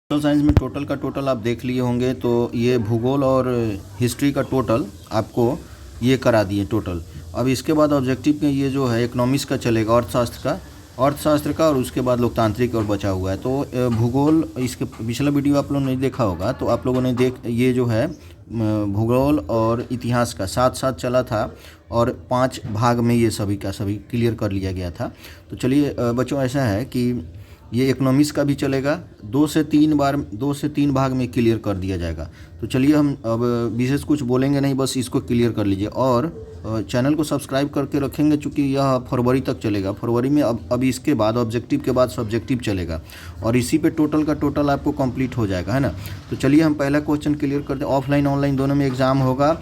Social science में total का total आप देख लिए होंगे, तो ये भूगोल और हिस्ट्री का टोटल आपको ये करा दिए टोटल। अब इसके बाद ऑब्जेक्टिव में ये जो है इकोनॉमिक्स का चलेगा, अर्थशास्त्र का और उसके बाद लोकतांत्रिक और बचा हुआ है। तो भूगोल, इसके पिछला वीडियो आप लोगों ने नहीं देखा होगा, तो आप लोगों ने ये जो है भूगोल और इतिहास का साथ साथ चला था और 5 भाग में ये सभी का सभी क्लियर कर लिया गया था। तो चलिए बच्चों, ऐसा है कि ये इकोनॉमिक्स का भी चलेगा, 2 से 3 भाग में क्लियर कर दिया जाएगा। तो चलिए हम अब विशेष कुछ बोलेंगे नहीं, बस इसको क्लियर कर लीजिए और चैनल को सब्सक्राइब करके रखेंगे, चूँकि यह फरवरी तक चलेगा। फरवरी में अब इसके बाद ऑब्जेक्टिव के बाद सब्जेक्टिव चलेगा और इसी पे टोटल का टोटल आपको कंप्लीट हो जाएगा, है ना। तो चलिए हम पहला क्वेश्चन क्लियर करते हैं। ऑफलाइन ऑनलाइन दोनों में एग्ज़ाम होगा,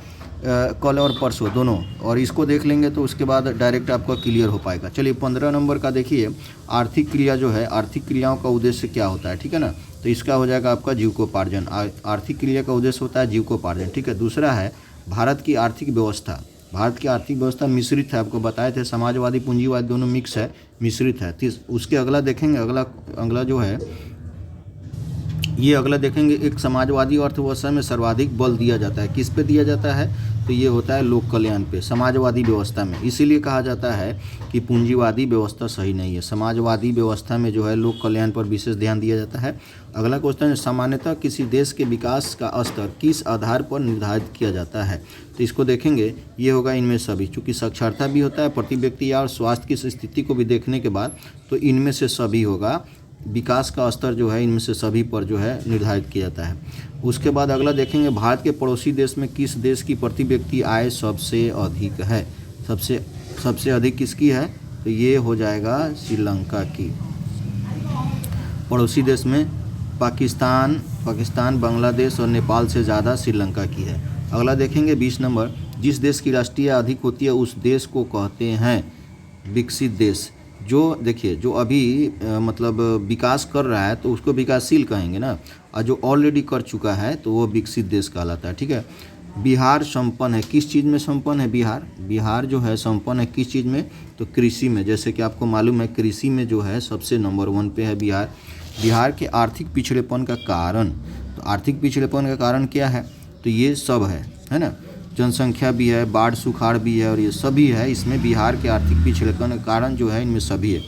कल और परसों दोनों, और इसको देख लेंगे तो उसके बाद डायरेक्ट आपका क्लियर हो पाएगा। चलिए 15 नंबर का देखिए, आर्थिक क्रिया जो है, आर्थिक क्रियाओं का उद्देश्य क्या होता है, ठीक है ना। तो इसका हो जाएगा आपका जीविकोपार्जन। आर्थिक क्रिया का उद्देश्य होता है जीविकोपार्जन, ठीक है। दूसरा है भारत की आर्थिक व्यवस्था। भारत की आर्थिक व्यवस्था मिश्रित है, आपको बताए थे, समाजवादी पूंजीवादी दोनों मिक्स है, मिश्रित है। उसके अगला देखेंगे, अगला जो है ये अगला देखेंगे, एक समाजवादी अर्थव्यवस्था में सर्वाधिक बल दिया जाता है। किस पे दिया जाता है? तो ये होता है लोक कल्याण पे, समाजवादी व्यवस्था में। इसीलिए कहा जाता है कि पूंजीवादी व्यवस्था सही नहीं है, समाजवादी व्यवस्था में जो है लोक कल्याण पर विशेष ध्यान दिया जाता है। अगला क्वेश्चन है, सामान्यतः किसी देश के विकास का स्तर किस आधार पर निर्धारित किया जाता है? तो इसको देखेंगे, ये होगा इनमें सभी, चूँकि साक्षरता भी होता है, प्रति व्यक्ति और स्वास्थ्य की स्थिति को भी देखने के बाद तो इनमें से सभी होगा। विकास का स्तर जो है इनमें से सभी पर जो है निर्धारित किया जाता है। उसके बाद अगला देखेंगे, भारत के पड़ोसी देश में किस देश की प्रति व्यक्ति आय सबसे अधिक है? सबसे अधिक किसकी है? तो ये हो जाएगा श्रीलंका की। पड़ोसी देश में पाकिस्तान, बांग्लादेश और नेपाल से ज़्यादा श्रीलंका की है। अगला देखेंगे 20 नंबर, जिस देश की राष्ट्रीय आय अधिक होती है उस देश को कहते हैं विकसित देश। जो देखिए, जो अभी मतलब विकास कर रहा है तो उसको विकासशील कहेंगे ना, और जो ऑलरेडी कर चुका है तो वो विकसित देश कहलाता है, ठीक है। बिहार संपन्न है, किस चीज़ में संपन्न है बिहार जो है संपन्न है किस चीज़ में? तो कृषि में। जैसे कि आपको मालूम है, कृषि में जो है सबसे नंबर 1 पे है बिहार। बिहार के आर्थिक पिछड़ेपन का कारण, तो आर्थिक पिछड़ेपन का कारण क्या है? तो ये सब है ना, जनसंख्या भी है, बाढ़ सुखाड़ भी है और ये सभी है। इसमें बिहार के आर्थिक पिछड़ेपन का कारण जो है इनमें सभी है।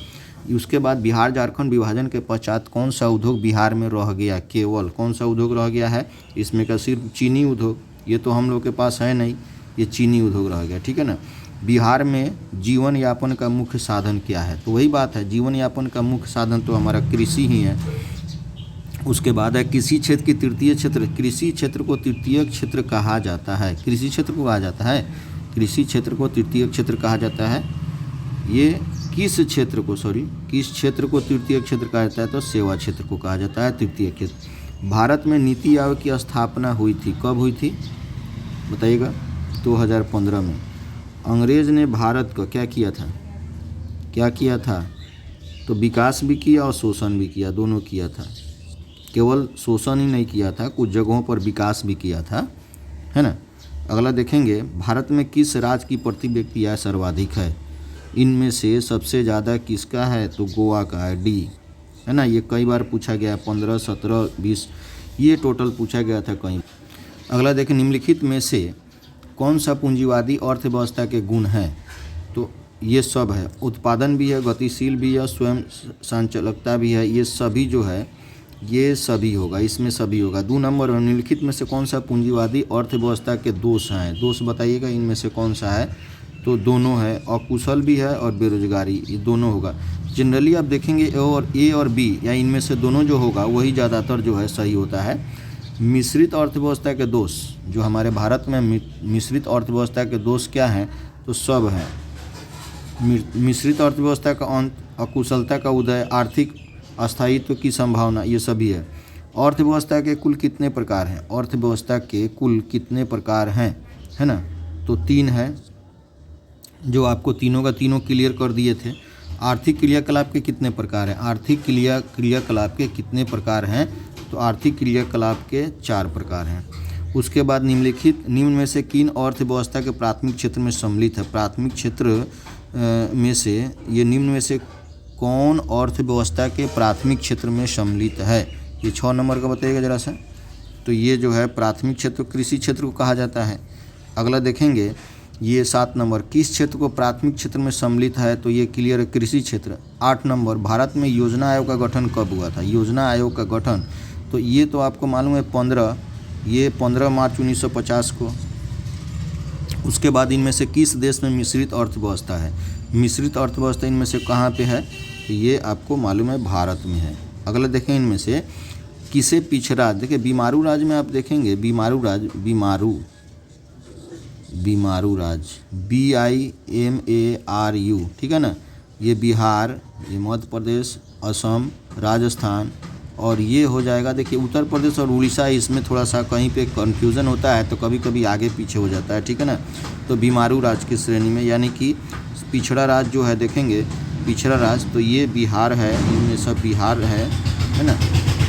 उसके बाद बिहार झारखंड विभाजन के पश्चात कौन सा उद्योग बिहार में रह गया? केवल कौन सा उद्योग रह गया है इसमें का? सिर्फ चीनी उद्योग। ये तो हम लोग के पास है नहीं, ये चीनी उद्योग रह गया, ठीक है ना। बिहार में जीवन यापन का मुख्य साधन क्या है? तो वही बात है, जीवन यापन का मुख्य साधन तो हमारा कृषि ही है। उसके बाद है कृषि क्षेत्र की तृतीय क्षेत्र। कृषि क्षेत्र को तृतीय क्षेत्र कहा जाता है। कृषि क्षेत्र को कहा जाता है, कृषि क्षेत्र को तृतीय क्षेत्र कहा जाता है। ये किस क्षेत्र को तृतीय क्षेत्र कहा जाता है? तो सेवा क्षेत्र को कहा जाता है तृतीय क्षेत्र। भारत में नीति आयोग की स्थापना हुई थी, कब हुई थी बताइएगा? 2015 में। अंग्रेज़ ने भारत को क्या किया था? तो विकास भी किया और शोषण भी किया, दोनों किया था। केवल शोषण ही नहीं किया था, कुछ जगहों पर विकास भी किया था, है ना। अगला देखेंगे, भारत में किस राज्य की प्रति व्यक्ति आय सर्वाधिक है? इनमें से सबसे ज़्यादा किसका है? तो गोवा का है, डी, है ना। ये कई बार पूछा गया, 15, 17, 20 ये टोटल पूछा गया था कहीं। अगला देखें, निम्नलिखित में से कौन सा पूंजीवादी अर्थव्यवस्था के गुण हैं? तो ये सब है, उत्पादन भी है, गतिशील भी है, स्वयं संचालकता भी है। ये सभी जो है ये सभी होगा, इसमें सभी होगा। 2 नंबर, निम्नलिखित में से कौन सा पूंजीवादी अर्थव्यवस्था के दोष हैं? दोष बताइएगा, इनमें से कौन सा है? तो दोनों है, अकुशल भी है और बेरोजगारी, ये दोनों होगा। जनरली आप देखेंगे ए और बी या इनमें से दोनों जो होगा वही ज़्यादातर जो है सही होता है। मिश्रित अर्थव्यवस्था के दोष, जो हमारे भारत में मिश्रित अर्थव्यवस्था के दोष क्या हैं? तो सब है। मिश्रित अर्थव्यवस्था का अंत, अकुशलता का उदय, आर्थिक अस्थायित्व की संभावना, ये सभी है। अर्थव्यवस्था के कुल कितने प्रकार हैं? अर्थव्यवस्था के कुल कितने प्रकार हैं, है ना? तो 3 है, जो आपको तीनों का तीनों क्लियर कर दिए थे। आर्थिक क्रियाकलाप के कितने प्रकार हैं? आर्थिक क्रियाकलाप के कितने प्रकार हैं? तो आर्थिक क्रियाकलाप के 4 प्रकार हैं। उसके बाद निम्न में से किन अर्थव्यवस्था के प्राथमिक क्षेत्र में सम्मिलित है? प्राथमिक क्षेत्र में से ये निम्न में से कौन अर्थव्यवस्था के प्राथमिक क्षेत्र में सम्मिलित है? ये 6 नंबर का बताइएगा ज़रा सा। तो ये जो है प्राथमिक क्षेत्र कृषि क्षेत्र को कहा जाता है। अगला देखेंगे ये 7 नंबर, किस क्षेत्र को प्राथमिक क्षेत्र में सम्मिलित है, तो ये क्लियर है कृषि क्षेत्र। 8 नंबर, भारत में योजना आयोग का गठन कब हुआ था, योजना आयोग का गठन, तो ये तो आपको मालूम है 15 मार्च 1950 को। उसके बाद इनमें से किस देश में मिश्रित अर्थव्यवस्था है, मिश्रित अर्थव्यवस्था इनमें से कहाँ पे है, तो ये आपको मालूम है भारत में है। अगला देखें इनमें से किसे पिछड़ा, देखिए बीमारू राज्य में आप देखेंगे बीमारू राज्य, बीमारू राज्य BIMARU, ठीक है ना, ये बिहार, ये मध्य प्रदेश, असम, राजस्थान और ये हो जाएगा देखिए उत्तर प्रदेश और उड़ीसा। इसमें थोड़ा सा कहीं पे कन्फ्यूज़न होता है तो कभी कभी आगे पीछे हो जाता है, ठीक है ना। तो बीमारू राज्य की श्रेणी में, यानी कि पिछड़ा राज्य जो है देखेंगे पिछड़ा राज्य, तो ये बिहार है, इनमें सब बिहार है ना।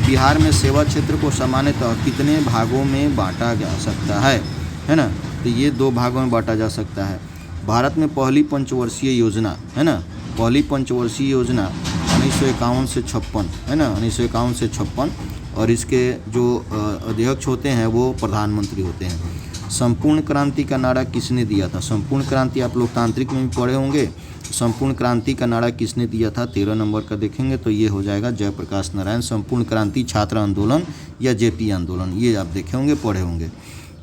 बिहार में सेवा क्षेत्र को सामान्यतः कितने भागों में बांटा जा सकता है ना, तो ये 2 भागों में बांटा जा सकता है। भारत में पहली पंचवर्षीय योजना है ना, पहली पंचवर्षीय योजना 1951 से 56 है ना, 1951 से 56, और इसके जो अध्यक्ष होते हैं वो प्रधानमंत्री होते हैं। संपूर्ण क्रांति का नारा किसने दिया था, संपूर्ण क्रांति आप लोकतांत्रिक में भी पढ़े होंगे। संपूर्ण क्रांति का नारा किसने दिया था, 13 नंबर का देखेंगे तो ये हो जाएगा जयप्रकाश नारायण। संपूर्ण क्रांति छात्र आंदोलन या JP आंदोलन, ये आप देखे होंगे पढ़े होंगे।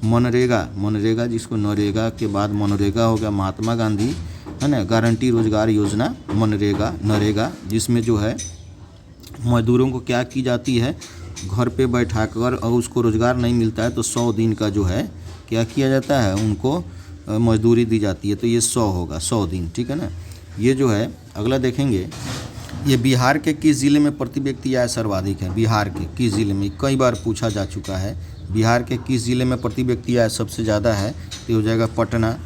मनरेगा जिसको नरेगा के बाद मनरेगा हो गया, महात्मा गांधी है ना, गारंटी रोजगार योजना नरेगा, जिसमें जो है मजदूरों को क्या की जाती है, घर पे बैठाकर, और उसको रोजगार नहीं मिलता है तो 100 दिन का जो है क्या किया जाता है, उनको मजदूरी दी जाती है, तो ये 100 होगा, 100 दिन, ठीक है ना। ये जो है अगला देखेंगे, ये बिहार के किस ज़िले में प्रति व्यक्ति आय सर्वाधिक है, बिहार के किस ज़िले में, कई बार पूछा जा चुका है, बिहार के किस ज़िले में प्रति व्यक्ति आय सबसे ज़्यादा है, तो हो जाएगा पटना।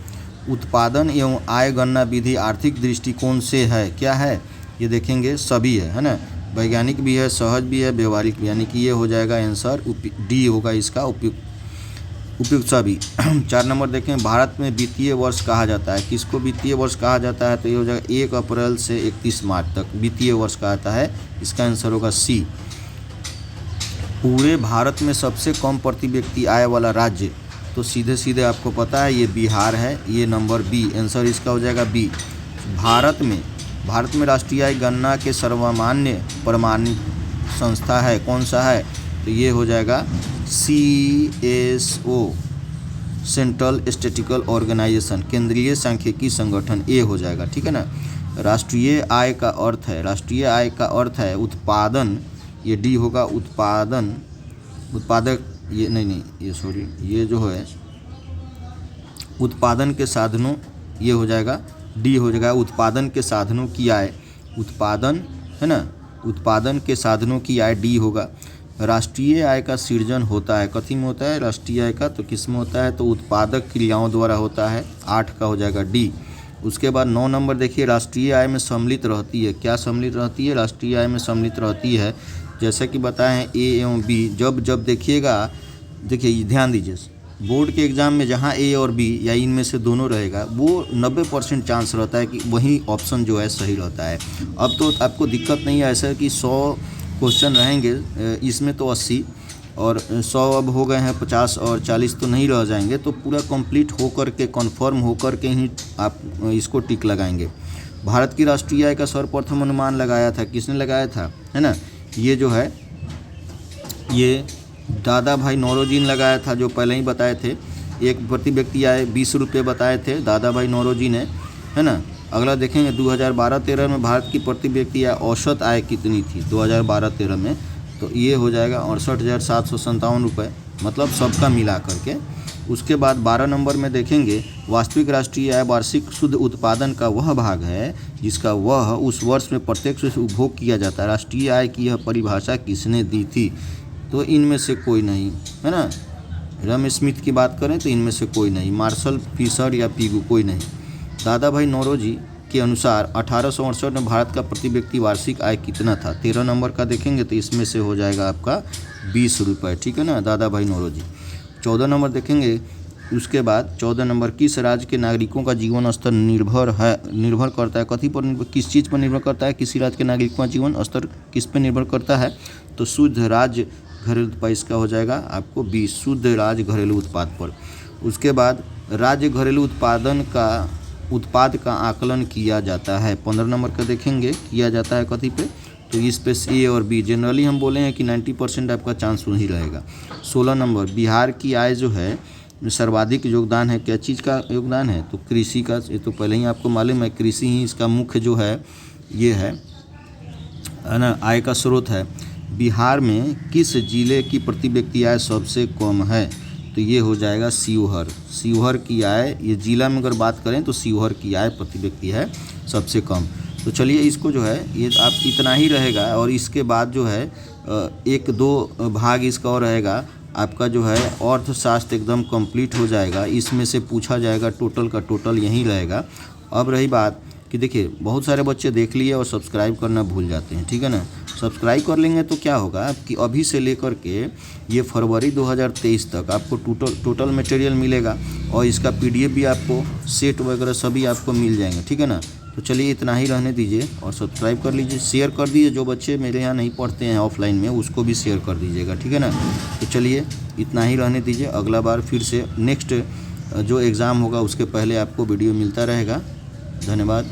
उत्पादन एवं आय गणना विधि आर्थिक दृष्टिकोण से है, क्या है, ये देखेंगे सभी है ना, वैज्ञानिक भी है, सहज भी है, व्यवहारिक भी, यानी कि ये हो जाएगा आंसर D होगा इसका, उपयुक्त सभी। 4 नंबर देखें, भारत में वित्तीय वर्ष कहा जाता है, किसको वित्तीय वर्ष कहा जाता है, तो ये हो जाएगा 1 अप्रैल से 31 मार्च तक वित्तीय वर्ष कहा जाता है, इसका आंसर होगा C। पूरे भारत में सबसे कम प्रति व्यक्ति आय वाला राज्य, तो सीधे सीधे आपको पता है ये बिहार है, ये नंबर B, आंसर इसका हो जाएगा B। भारत में राष्ट्रीय आय गणना के सर्वमान्य प्रमाणित संस्था है, कौन सा है, तो ये हो जाएगा CSO, सेंट्रल स्टैटिस्टिकल ऑर्गेनाइजेशन, केंद्रीय सांख्यिकी संगठन, ए हो जाएगा, ठीक है ना। राष्ट्रीय आय का अर्थ है उत्पादन, ये D होगा, उत्पादक, ये नहीं ये सॉरी, ये जो है उत्पादन के साधनों, ये हो जाएगा D हो जाएगा, उत्पादन के साधनों की आय, उत्पादन है ना, उत्पादन के साधनों की आय D होगा। राष्ट्रीय आय का सृजन होता है, कथी में होता है राष्ट्रीय आय का, तो किस में होता है, तो उत्पादक क्रियाओं द्वारा होता है, 8 का हो जाएगा D। उसके बाद 9 नंबर देखिए, राष्ट्रीय आय में सम्मिलित रहती है, क्या सम्मिलित रहती है, राष्ट्रीय आय में सम्मिलित रहती है, जैसे कि बताएं A एवं B, जब देखिएगा, देखिए ध्यान दीजिए, बोर्ड के एग्ज़ाम में जहाँ A और B या इनमें से दोनों रहेगा, वो 90% चांस रहता है कि वही ऑप्शन जो है सही रहता है। अब तो आपको दिक्कत नहीं है, ऐसा कि 100 क्वेश्चन रहेंगे, इसमें तो 80 और 100 अब हो गए हैं 50 और 40 तो नहीं रह जाएंगे, तो पूरा कंप्लीट होकर के कन्फर्म होकर के ही आप इसको टिक लगाएंगे। भारत की राष्ट्रीय आय का सर्वप्रथम अनुमान लगाया था, किसने लगाया था, है ना, ये जो है ये दादा भाई नौरोजी ने लगाया था, जो पहले ही बताए थे, एक प्रति व्यक्ति आय 20 रुपये बताए थे दादा भाई नौरोजी ने, है ना। अगला देखेंगे 2012-13 में भारत की प्रति व्यक्ति आय औसत आय कितनी थी 2012-13 में, तो ये हो जाएगा 68,757 रुपये, मतलब सबका मिला करके। उसके बाद 12 नंबर में देखेंगे, वास्तविक राष्ट्रीय आय वार्षिक शुद्ध उत्पादन का वह भाग है जिसका वह उस वर्ष में प्रत्यक्ष रूप से उपभोग किया जाता है। राष्ट्रीय आय की यह परिभाषा किसने दी थी, तो इनमें से कोई नहीं, है ना। रम स्मिथ की बात करें तो इनमें से कोई नहीं, मार्शल, फिशर या पीगू, कोई नहीं। दादा भाई नौरोजी के अनुसार 1868 में भारत का प्रति व्यक्ति वार्षिक आय कितना था, 13 नंबर का देखेंगे तो इसमें से हो जाएगा आपका 20 रुपये, ठीक है ना, दादा भाई नौरोजी। 14 नंबर देखेंगे, उसके बाद 14 नंबर, किस राज्य के नागरिकों का जीवन स्तर निर्भर करता है, कथी पर किस चीज़ पर निर्भर करता है, किसी राज्य के नागरिकों का जीवन स्तर किस पर निर्भर करता है, तो शुद्ध राज्य घरेलू उत्पाद, इसका हो जाएगा आपको 20, शुद्ध राज्य घरेलू उत्पाद पर। उसके बाद राज्य घरेलू उत्पाद का आकलन किया जाता है, 15 नंबर का देखेंगे, किया जाता है कथी पे, तो इस पे ए और बी, जनरली हम बोले हैं कि 90% आपका चांस वही रहेगा। 16 नंबर, बिहार की आय जो है सर्वाधिक योगदान है, क्या चीज़ का योगदान है, तो कृषि का, ये तो पहले ही आपको मालूम है, कृषि ही इसका मुख्य जो है ये है ना, आय का स्रोत है। बिहार में किस जिले की प्रति व्यक्ति आय सबसे कम है, तो ये हो जाएगा शिवहर की आय, ये जिला में अगर बात करें तो शिवहर की आय प्रति व्यक्ति है सबसे कम। तो चलिए इसको जो है ये आप इतना ही रहेगा, और इसके बाद जो है 1-2 भाग इसका और रहेगा आपका जो है अर्थशास्त्र एकदम कंप्लीट हो जाएगा, इसमें से पूछा जाएगा टोटल का टोटल यही रहेगा। अब रही बात कि देखिए बहुत सारे बच्चे देख लिए और सब्सक्राइब करना भूल जाते हैं, ठीक है ना, सब्सक्राइब कर लेंगे तो क्या होगा कि अभी से लेकर के ये फरवरी 2023 तक आपको टोटल मटेरियल मिलेगा, और इसका PDF भी आपको सेट वगैरह सभी आपको मिल जाएंगे, ठीक है ना। तो चलिए इतना ही रहने दीजिए और सब्सक्राइब कर लीजिए, शेयर कर दीजिए, जो बच्चे मेरे यहाँ नहीं पढ़ते हैं ऑफलाइन में उसको भी शेयर कर दीजिएगा, ठीक है ना। तो चलिए इतना ही रहने दीजिए, अगला बार फिर से नेक्स्ट जो एग्ज़ाम होगा उसके पहले आपको वीडियो मिलता रहेगा। धन्यवाद।